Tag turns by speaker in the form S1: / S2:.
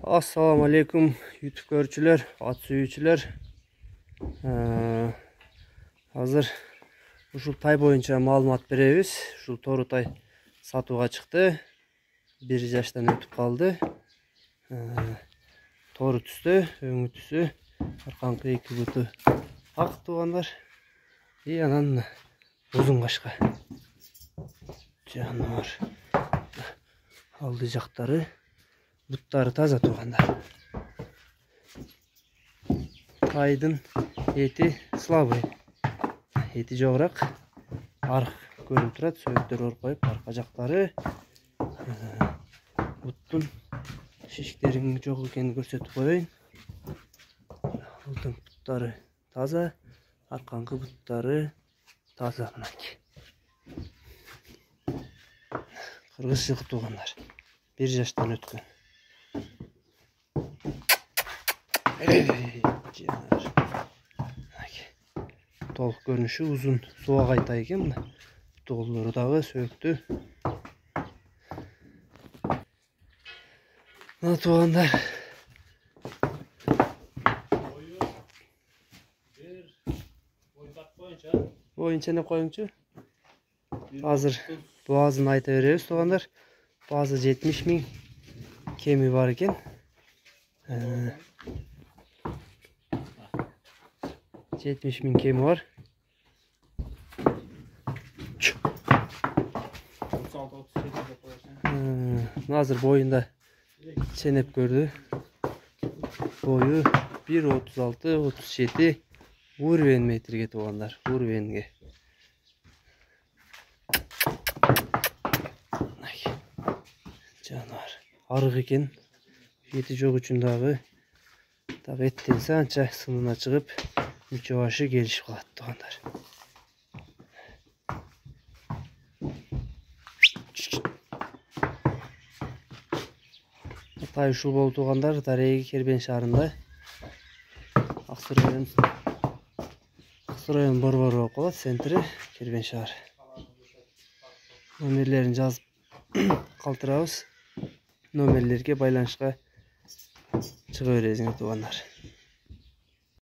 S1: Assalamu alaikum YouTube görücüler, at suyucular. Hazır ушул тай боюнча маалымат беребиz. Ушул тору тай сатууга чыкты. 1 жаштан өтүп калды. Тору түстө, өңү түсү, арканкы эки буту ак туугандар. И анан узун кашка. Жаныбар. Алды жактары, буттары таза туугандар. Тайдын эти слабый. Эти жогорак. Арк көрүнүп турат, сөйөктөр оркоюп, арка жактары. Буттун шишиктеринин жок экенин көрсөтүп коеюн. Алдын буттары таза, арканкы буттары таза мынакей. Кыргыз жылкы туугандар. 1 жаштан өткөн. Толук көрүнүшү узун суагай тай экен мына. Толдору дагы сөйөктүү. Мына туугандар. Боюнча не коюңчу? Азыр баазын айта беребиз туугандар. Баазы 70 000 кеми бар экен. 70 000 kemi var. Hazır boyunda çenep gördü. Boyu 1.36-37 urven metrege tuğanlar. Urvenge. Canavar. Arık eken. Eti çok ucundağı. Tabi ettense anca sınına çıkıp müçe başı gelişip kalat tuğanlar. Tay uşul bolu tuğanlar Darayı Kerben şaharında Aksuroyun Borboro kolat sentri Kerben şahar. Nomerlerini жазып калтырабыз. Номерлерге байланышка чыга бересиңер туугандар.